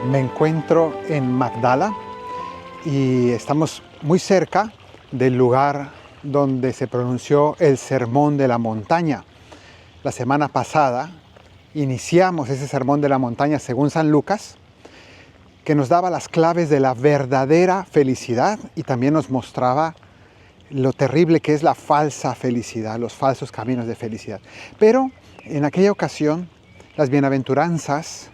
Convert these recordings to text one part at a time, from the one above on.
Me encuentro en Magdala y estamos muy cerca del lugar donde se pronunció el Sermón de la Montaña. La semana pasada iniciamos ese Sermón de la Montaña según San Lucas, que nos daba las claves de la verdadera felicidad y también nos mostraba lo terrible que es la falsa felicidad, los falsos caminos de felicidad. Pero en aquella ocasión las bienaventuranzas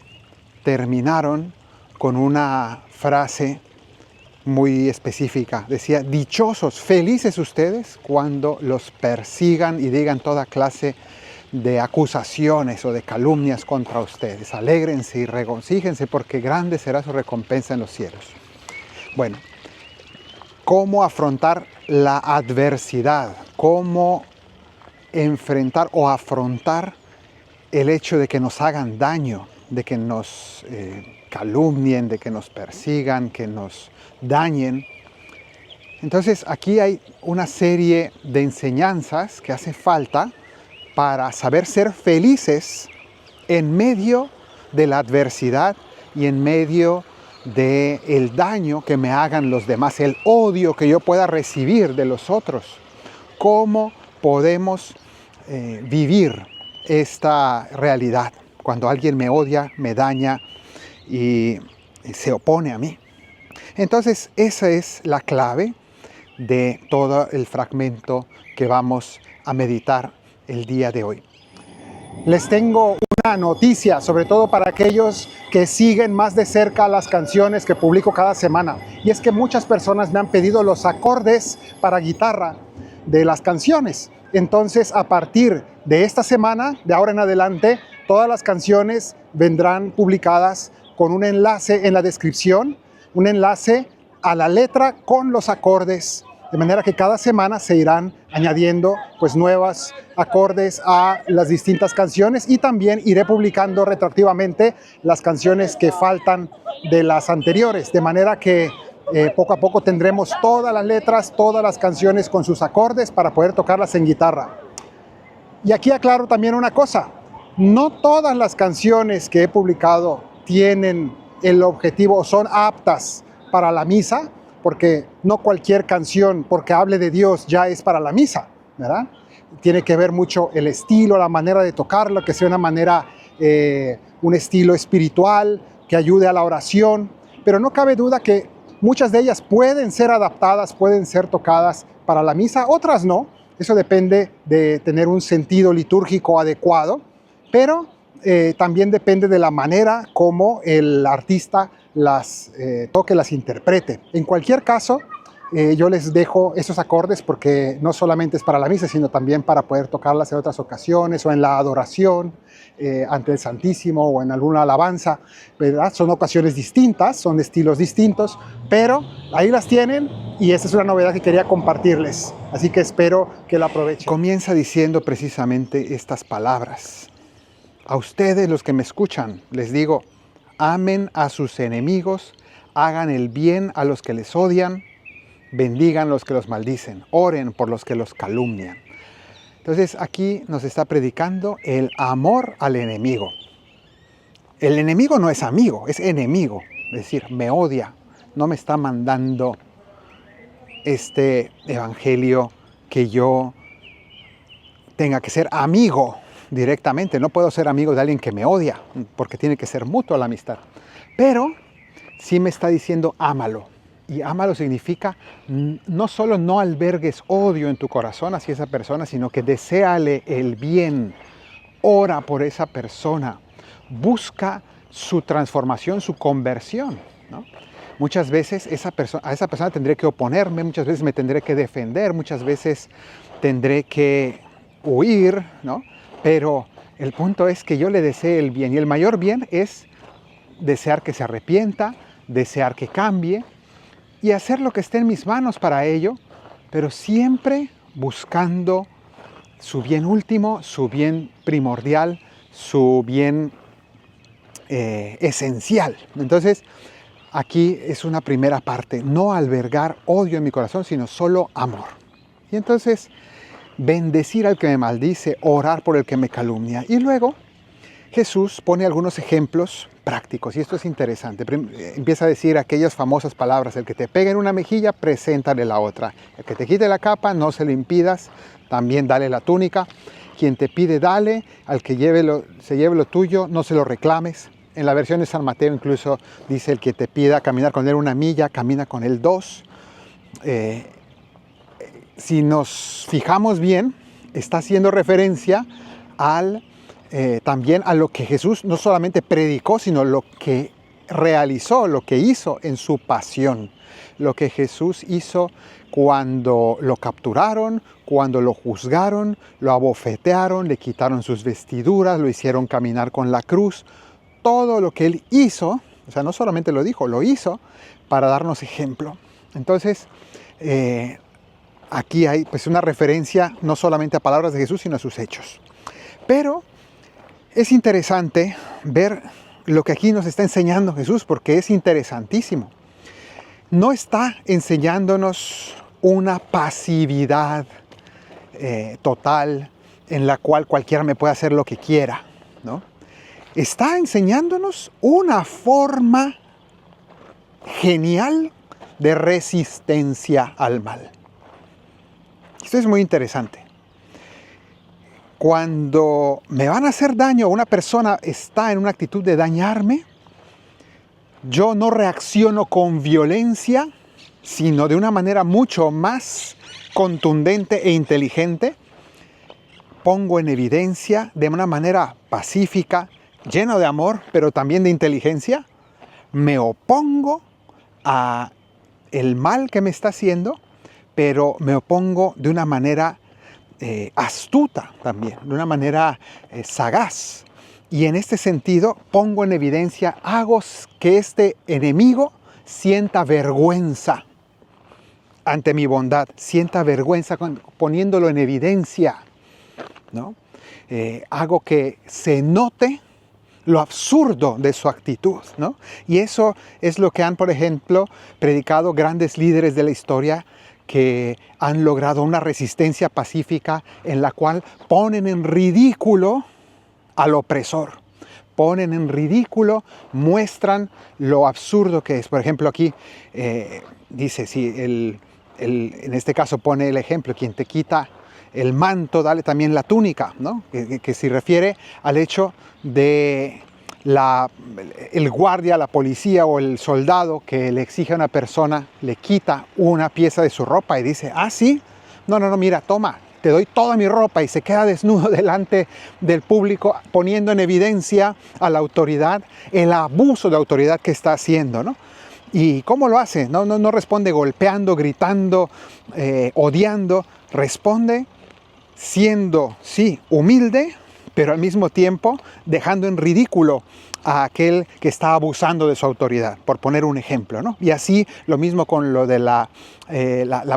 terminaron con una frase muy específica. Decía: dichosos, felices ustedes cuando los persigan y digan toda clase de acusaciones o de calumnias contra ustedes. Alégrense y regocíjense porque grande será su recompensa en los cielos. Bueno, ¿cómo afrontar la adversidad? ¿Cómo enfrentar o afrontar el hecho de que nos hagan daño, de que nos calumnien, de que nos persigan, que nos dañen? Entonces aquí hay una serie de enseñanzas que hace falta para saber ser felices en medio de la adversidad y en medio del daño que me hagan los demás, el odio que yo pueda recibir de los otros. ¿Cómo podemos vivir esta realidad cuando alguien me odia, me daña y se opone a mí? Entonces esa es la clave de todo el fragmento que vamos a meditar el día de hoy. Les tengo una noticia, sobre todo para aquellos que siguen más de cerca las canciones que publico cada semana. Y es que muchas personas me han pedido los acordes para guitarra de las canciones. Entonces, a partir de esta semana, de ahora en adelante, todas las canciones vendrán publicadas con un enlace en la descripción, un enlace a la letra con los acordes, de manera que cada semana se irán añadiendo nuevos acordes a las distintas canciones, y también iré publicando retroactivamente las canciones que faltan de las anteriores, de manera que poco a poco tendremos todas las letras, todas las canciones con sus acordes para poder tocarlas en guitarra. Y aquí aclaro también una cosa: no todas las canciones que he publicado tienen el objetivo o son aptas para la misa, porque no cualquier canción, porque hable de Dios, ya es para la misa, ¿verdad? Tiene que ver mucho el estilo, la manera de tocarlo, que sea una manera, un estilo espiritual, que ayude a la oración. Pero no cabe duda que muchas de ellas pueden ser adaptadas, pueden ser tocadas para la misa, otras no. Eso depende de tener un sentido litúrgico adecuado, pero también depende de la manera como el artista las toque, las interprete. En cualquier caso, yo les dejo esos acordes porque no solamente es para la misa, sino también para poder tocarlas en otras ocasiones o en la adoración ante el Santísimo o en alguna alabanza, ¿verdad? Son ocasiones distintas, son estilos distintos, pero ahí las tienen y esa es una novedad que quería compartirles. Así que espero que la aprovechen. Comienza diciendo precisamente estas palabras: a ustedes, los que me escuchan, les digo: amen a sus enemigos, hagan el bien a los que les odian, bendigan a los que los maldicen, oren por los que los calumnian. Entonces aquí nos está predicando el amor al enemigo. El enemigo no es amigo, es enemigo, es decir, me odia, no me está mandando este evangelio que yo tenga que ser amigo directamente. No puedo ser amigo de alguien que me odia, porque tiene que ser mutua la amistad. Pero sí me está diciendo: ámalo. Y ámalo significa no solo no albergues odio en tu corazón hacia esa persona, sino que deséale el bien, ora por esa persona, busca su transformación, su conversión, ¿no? Muchas veces a esa persona tendré que oponerme, muchas veces me tendré que defender, muchas veces tendré que huir, ¿no? Pero el punto es que yo le desee el bien, y el mayor bien es desear que se arrepienta, desear que cambie y hacer lo que esté en mis manos para ello, pero siempre buscando su bien último, su bien primordial, su bien esencial. Entonces, aquí es una primera parte: no albergar odio en mi corazón, sino solo amor. Y entonces, bendecir al que me maldice, orar por el que me calumnia. Y luego Jesús pone algunos ejemplos prácticos. Y esto es interesante. Empieza a decir aquellas famosas palabras: el que te pegue en una mejilla, preséntale la otra. El que te quite la capa, no se lo impidas, también dale la túnica. Quien te pide, dale. Al que se lleve lo tuyo, no se lo reclames. En la versión de San Mateo incluso dice: el que te pida caminar con él 1 milla, camina con él 2. Si nos fijamos bien, está haciendo referencia también a lo que Jesús no solamente predicó, sino lo que realizó, lo que hizo en su pasión. Lo que Jesús hizo cuando lo capturaron, cuando lo juzgaron, lo abofetearon, le quitaron sus vestiduras, lo hicieron caminar con la cruz. Todo lo que él hizo, o sea, no solamente lo dijo, lo hizo para darnos ejemplo. Entonces, aquí hay pues una referencia no solamente a palabras de Jesús, sino a sus hechos. Pero es interesante ver lo que aquí nos está enseñando Jesús, porque es interesantísimo. No está enseñándonos una pasividad total en la cual cualquiera me puede hacer lo que quiera, ¿no? Está enseñándonos una forma genial de resistencia al mal. Esto es muy interesante. Cuando me van a hacer daño, una persona está en una actitud de dañarme, yo no reacciono con violencia, sino de una manera mucho más contundente e inteligente. Pongo en evidencia de una manera pacífica, lleno de amor, pero también de inteligencia. Me opongo a el mal que me está haciendo, pero me opongo de una manera astuta también, de una manera sagaz. Y en este sentido pongo en evidencia, hago que este enemigo sienta vergüenza ante mi bondad, sienta vergüenza poniéndolo en evidencia, ¿no? Hago que se note lo absurdo de su actitud, ¿no? Y eso es lo que han, por ejemplo, predicado grandes líderes de la historia, que han logrado una resistencia pacífica en la cual ponen en ridículo al opresor. Ponen en ridículo, muestran lo absurdo que es. Por ejemplo, aquí dice, si en este caso pone el ejemplo: quien te quita el manto, dale también la túnica, ¿no? Que se refiere al hecho de el guardia, la policía o el soldado que le exige a una persona, le quita una pieza de su ropa y dice: ah, sí, no, mira, toma, te doy toda mi ropa, y se queda desnudo delante del público, poniendo en evidencia a la autoridad el abuso de autoridad que está haciendo, ¿no? ¿Y cómo lo hace? No responde golpeando, gritando, odiando. Responde siendo, sí, humilde, pero al mismo tiempo dejando en ridículo a aquel que está abusando de su autoridad, por poner un ejemplo, ¿no? Y así lo mismo con lo de la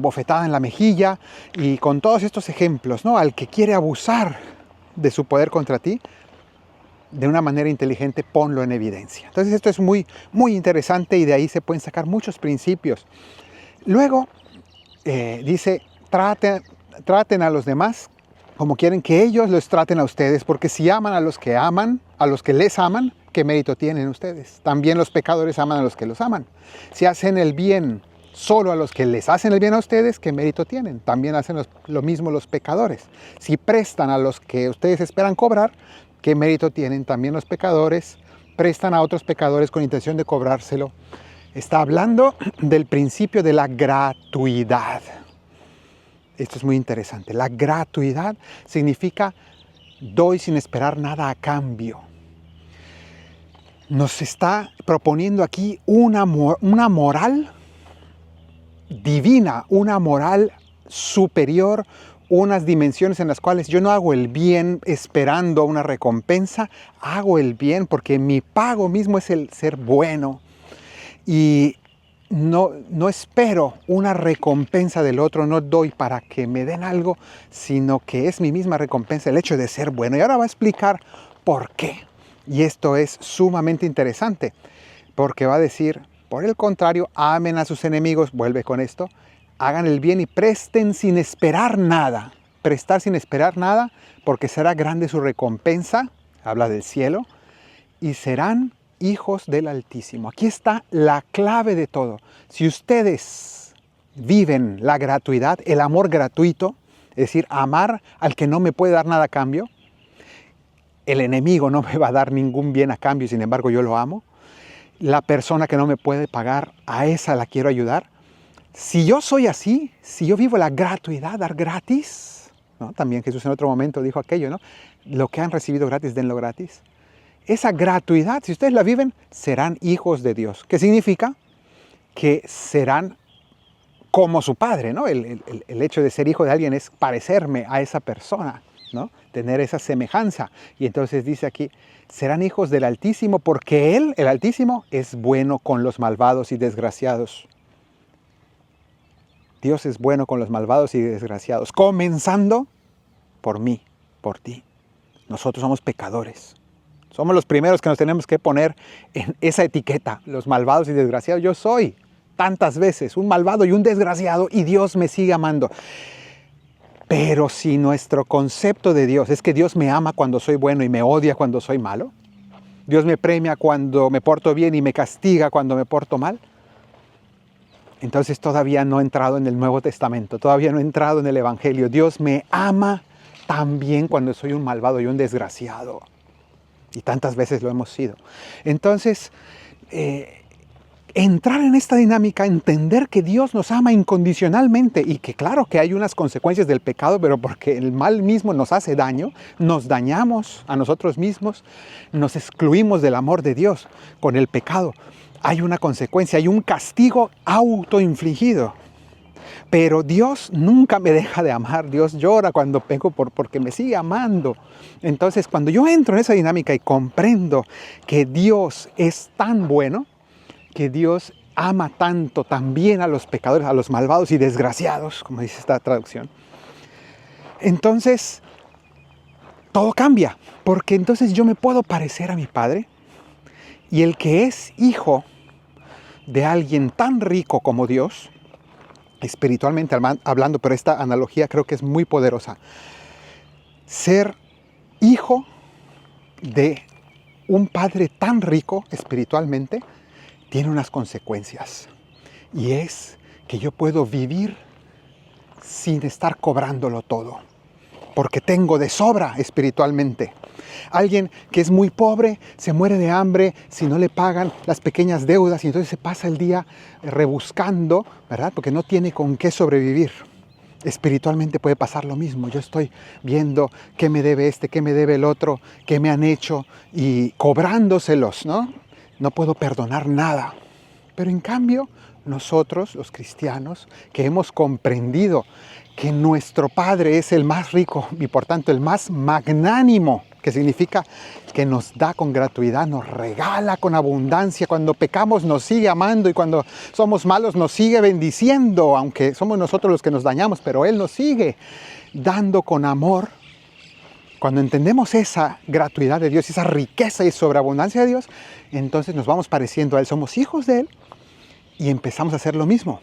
bofetada en la mejilla, y con todos estos ejemplos, ¿no? Al que quiere abusar de su poder contra ti, de una manera inteligente, ponlo en evidencia. Entonces esto es muy, muy interesante, y de ahí se pueden sacar muchos principios. Luego dice: traten a los demás como quieren que ellos los traten a ustedes, porque si aman a los que les aman, ¿qué mérito tienen ustedes? También los pecadores aman a los que los aman. Si hacen el bien solo a los que les hacen el bien a ustedes, ¿qué mérito tienen? También hacen lo mismo los pecadores. Si prestan a los que ustedes esperan cobrar, ¿qué mérito tienen? También los pecadores prestan a otros pecadores con intención de cobrárselo. Está hablando del principio de la gratuidad. Esto es muy interesante. La gratuidad significa doy sin esperar nada a cambio. Nos está proponiendo aquí una moral divina, una moral superior, unas dimensiones en las cuales yo no hago el bien esperando una recompensa, hago el bien porque mi pago mismo es el ser bueno. Y no espero una recompensa del otro, no doy para que me den algo, sino que es mi misma recompensa el hecho de ser bueno. Y ahora va a explicar por qué. Y esto es sumamente interesante, porque va a decir: por el contrario, amen a sus enemigos, vuelve con esto, hagan el bien y presten sin esperar nada. Prestar sin esperar nada, porque será grande su recompensa, habla del cielo, y serán hijos del Altísimo. Aquí está la clave de todo. Si ustedes viven la gratuidad, el amor gratuito, es decir, amar al que no me puede dar nada a cambio, el enemigo no me va a dar ningún bien a cambio, sin embargo yo lo amo, la persona que no me puede pagar, a esa la quiero ayudar. Si yo soy así, si yo vivo la gratuidad, dar gratis, ¿no? También Jesús en otro momento dijo aquello, ¿no? Lo que han recibido gratis, denlo gratis. Esa gratuidad, si ustedes la viven, serán hijos de Dios. ¿Qué significa? Que serán como su Padre, ¿no? El hecho de ser hijo de alguien es parecerme a esa persona, ¿no? Tener esa semejanza. Y entonces dice aquí, serán hijos del Altísimo porque Él, el Altísimo, es bueno con los malvados y desgraciados. Dios es bueno con los malvados y desgraciados, comenzando por mí, por ti. Nosotros somos pecadores. Somos los primeros que nos tenemos que poner en esa etiqueta, los malvados y desgraciados. Yo soy tantas veces un malvado y un desgraciado y Dios me sigue amando. Pero si nuestro concepto de Dios es que Dios me ama cuando soy bueno y me odia cuando soy malo, Dios me premia cuando me porto bien y me castiga cuando me porto mal, entonces todavía no he entrado en el Nuevo Testamento, todavía no he entrado en el Evangelio. Dios me ama también cuando soy un malvado y un desgraciado. Y tantas veces lo hemos sido. Entonces, entrar en esta dinámica, entender que Dios nos ama incondicionalmente y que claro que hay unas consecuencias del pecado, pero porque el mal mismo nos hace daño, nos dañamos a nosotros mismos, nos excluimos del amor de Dios con el pecado. Hay una consecuencia, hay un castigo autoinfligido. Pero Dios nunca me deja de amar. Dios llora cuando peco porque me sigue amando. Entonces, cuando yo entro en esa dinámica y comprendo que Dios es tan bueno, que Dios ama tanto también a los pecadores, a los malvados y desgraciados, como dice esta traducción, entonces todo cambia. Porque entonces yo me puedo parecer a mi Padre. Y el que es hijo de alguien tan rico como Dios, espiritualmente hablando, pero esta analogía creo que es muy poderosa. Ser hijo de un padre tan rico espiritualmente tiene unas consecuencias. Y es que yo puedo vivir sin estar cobrándolo todo, porque tengo de sobra espiritualmente. Alguien que es muy pobre se muere de hambre si no le pagan las pequeñas deudas y entonces se pasa el día rebuscando, ¿verdad? Porque no tiene con qué sobrevivir. Espiritualmente puede pasar lo mismo. Yo estoy viendo qué me debe este, qué me debe el otro, qué me han hecho y cobrándoselos, ¿no? No puedo perdonar nada. Pero en cambio, nosotros, los cristianos, que hemos comprendido que nuestro Padre es el más rico y por tanto el más magnánimo, que significa que nos da con gratuidad, nos regala con abundancia, cuando pecamos nos sigue amando y cuando somos malos nos sigue bendiciendo, aunque somos nosotros los que nos dañamos, pero Él nos sigue dando con amor. Cuando entendemos esa gratuidad de Dios, esa riqueza y sobreabundancia de Dios, entonces nos vamos pareciendo a Él, somos hijos de Él y empezamos a hacer lo mismo.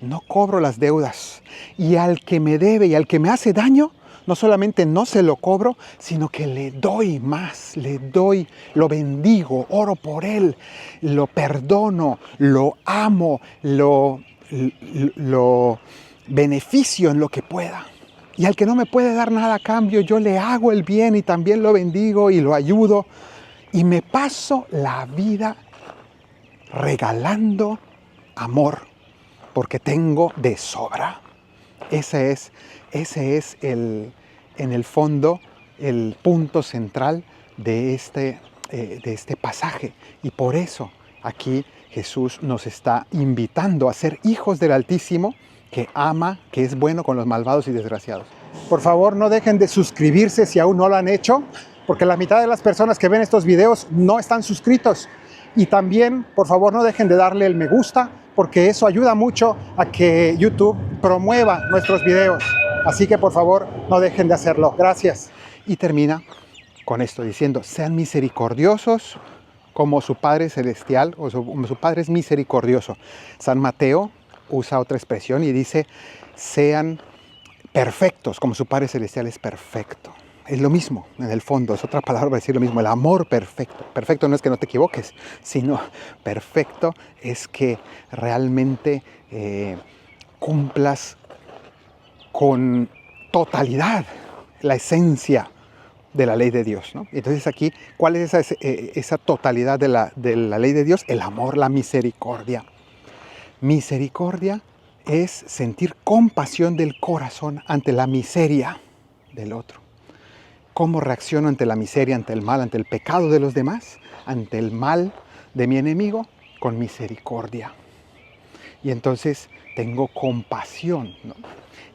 No cobro las deudas y al que me debe y al que me hace daño, no solamente no se lo cobro, sino que le doy más, le doy, lo bendigo, oro por él, lo perdono, lo amo, lo beneficio en lo que pueda. Y al que no me puede dar nada a cambio, yo le hago el bien y también lo bendigo y lo ayudo. Y me paso la vida regalando amor, porque tengo de sobra. Ese es en el fondo el punto central de este pasaje. Y por eso aquí Jesús nos está invitando a ser hijos del Altísimo, que ama, que es bueno con los malvados y desgraciados. Por favor, no dejen de suscribirse si aún no lo han hecho, porque la mitad de las personas que ven estos videos no están suscritos. Y también, por favor, no dejen de darle el me gusta, porque eso ayuda mucho a que YouTube promueva nuestros videos. Así que, por favor, no dejen de hacerlo. Gracias. Y termina con esto diciendo, sean misericordiosos como su Padre Celestial, como su Padre es misericordioso. San Mateo usa otra expresión y dice, sean perfectos como su Padre Celestial es perfecto. es lo mismo en el fondo, es otra palabra para decir lo mismo, el amor perfecto. Perfecto no es que no te equivoques, sino perfecto es que realmente cumplas con totalidad la esencia de la ley de Dios, ¿no? Entonces aquí, ¿cuál es esa totalidad de la ley de Dios? El amor, la misericordia. Misericordia es sentir compasión del corazón ante la miseria del otro. ¿Cómo reacciono ante la miseria, ante el mal, ante el pecado de los demás? Ante el mal de mi enemigo, con misericordia. Y entonces tengo compasión, ¿no?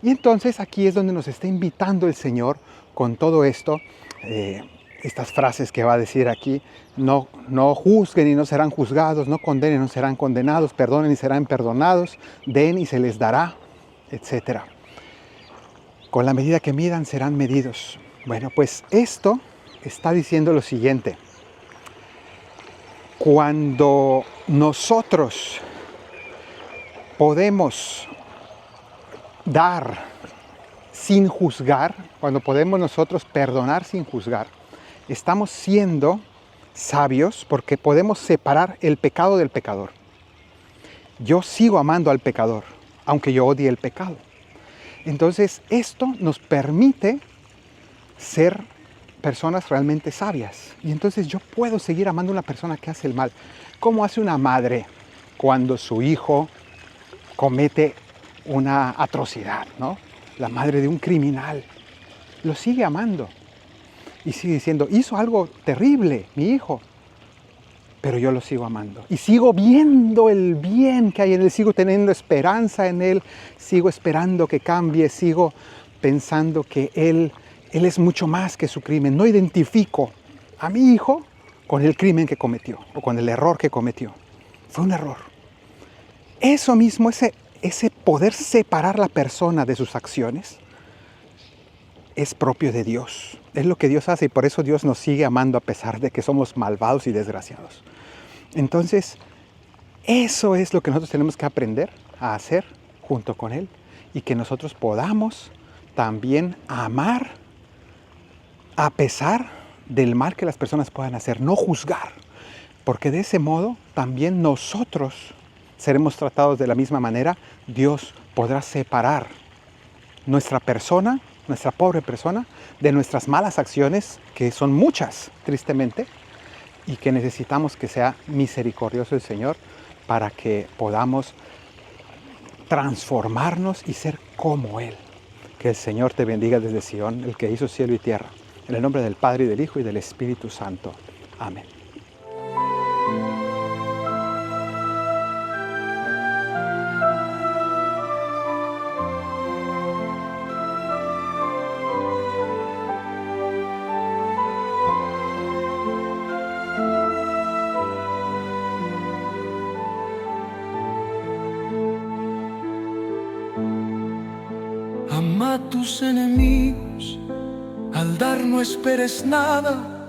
Y entonces aquí es donde nos está invitando el Señor con todo esto, estas frases que va a decir aquí: no juzguen y no serán juzgados, no condenen y no serán condenados, perdonen y serán perdonados, den y se les dará, etc. Con la medida que midan serán medidos. Bueno, pues esto está diciendo lo siguiente: cuando nosotros podemos dar sin juzgar, cuando podemos nosotros perdonar sin juzgar, estamos siendo sabios porque podemos separar el pecado del pecador. Yo sigo amando al pecador, aunque yo odie el pecado. Entonces, esto nos permite ser personas realmente sabias. Y entonces yo puedo seguir amando a una persona que hace el mal. ¿Cómo hace una madre cuando su hijo comete una atrocidad, ¿no? La madre de un criminal lo sigue amando y sigue diciendo: hizo algo terrible mi hijo, pero yo lo sigo amando y sigo viendo el bien que hay en él, sigo teniendo esperanza en él, sigo esperando que cambie, sigo pensando que él es mucho más que su crimen. No identifico a mi hijo con el crimen que cometió o con el error que cometió. Fue un error. Eso mismo, ese poder separar la persona de sus acciones, es propio de Dios. Es lo que Dios hace y por eso Dios nos sigue amando a pesar de que somos malvados y desgraciados. Entonces, eso es lo que nosotros tenemos que aprender a hacer junto con Él, y que nosotros podamos también amar a pesar del mal que las personas puedan hacer, no juzgar, porque de ese modo también nosotros seremos tratados de la misma manera. Dios podrá separar nuestra persona, nuestra pobre persona, de nuestras malas acciones, que son muchas, tristemente, y que necesitamos que sea misericordioso el Señor para que podamos transformarnos y ser como Él. Que el Señor te bendiga desde Sion, el que hizo cielo y tierra. En el nombre del Padre, y del Hijo, y del Espíritu Santo. Amén. Ama a tus enemigos, al dar no esperes nada,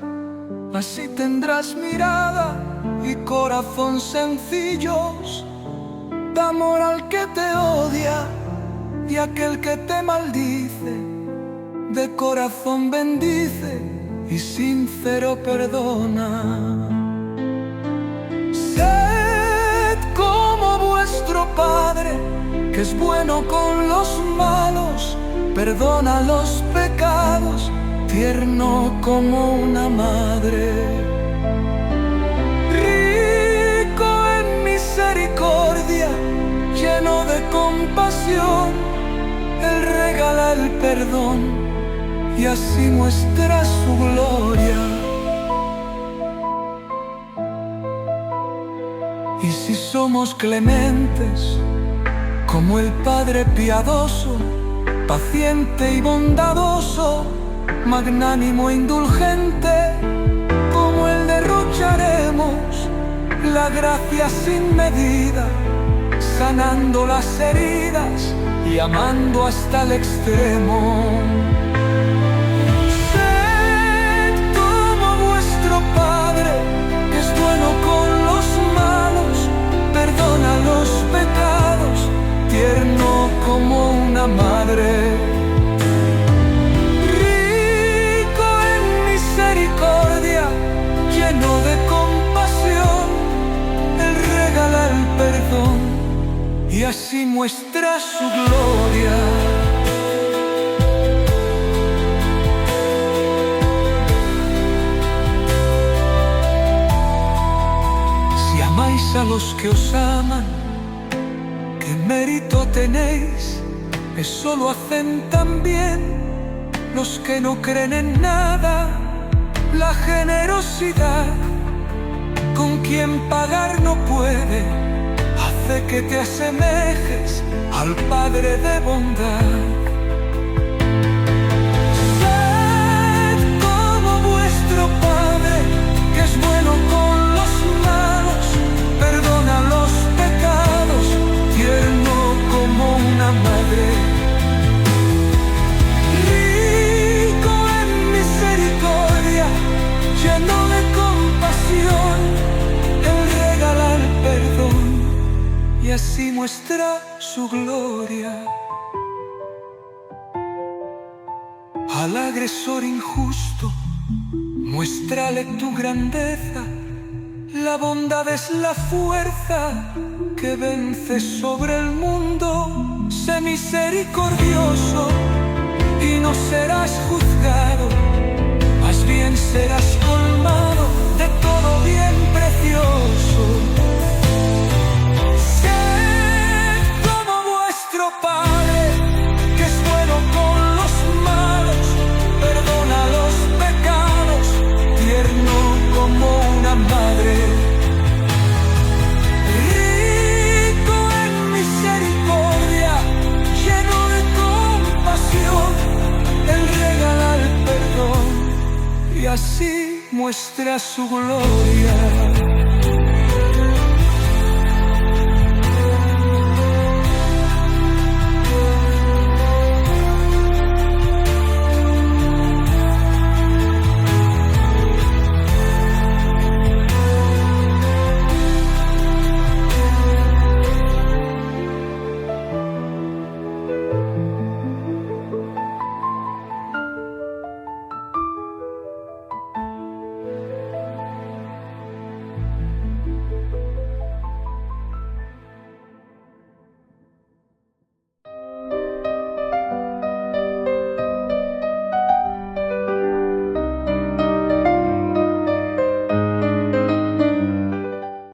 así tendrás mirada y corazón sencillos. Da amor al que te odia y aquel que te maldice, de corazón bendice y sincero perdona. Sed como vuestro Padre, que es bueno con los malos, perdona los pecados, tierno como una madre. Rico en misericordia, lleno de compasión, Él regala el perdón y así muestra su gloria. Y si somos clementes, como el Padre piadoso, paciente y bondadoso, magnánimo e indulgente, como Él derrocharemos la gracia sin medida, sanando las heridas y amando hasta el extremo. Sed como vuestro Padre, que es bueno con los malos, perdona los pecados, tierno como una madre. Rico así muestra su gloria. Si amáis a los que os aman, ¿qué mérito tenéis? Eso lo hacen también los que no creen en nada. La generosidad con quien pagar no puede hace que te asemejes al Padre de bondad. Sed como vuestro Padre, que es bueno con los malos, perdona los pecados, tierno como una madre. Lleno de compasión, Él regala el perdón y así muestra su gloria. Al agresor injusto, muéstrale tu grandeza. La bondad es la fuerza que vence sobre el mundo. Sé misericordioso y no serás juzgado, más bien serás colmado de todo bien precioso. Sed como vuestro Padre, que es bueno con los malos, perdona los pecados, tierno como una madre. Rico en misericordia, lleno de compasión, Él regala el perdón y así muestra su gloria.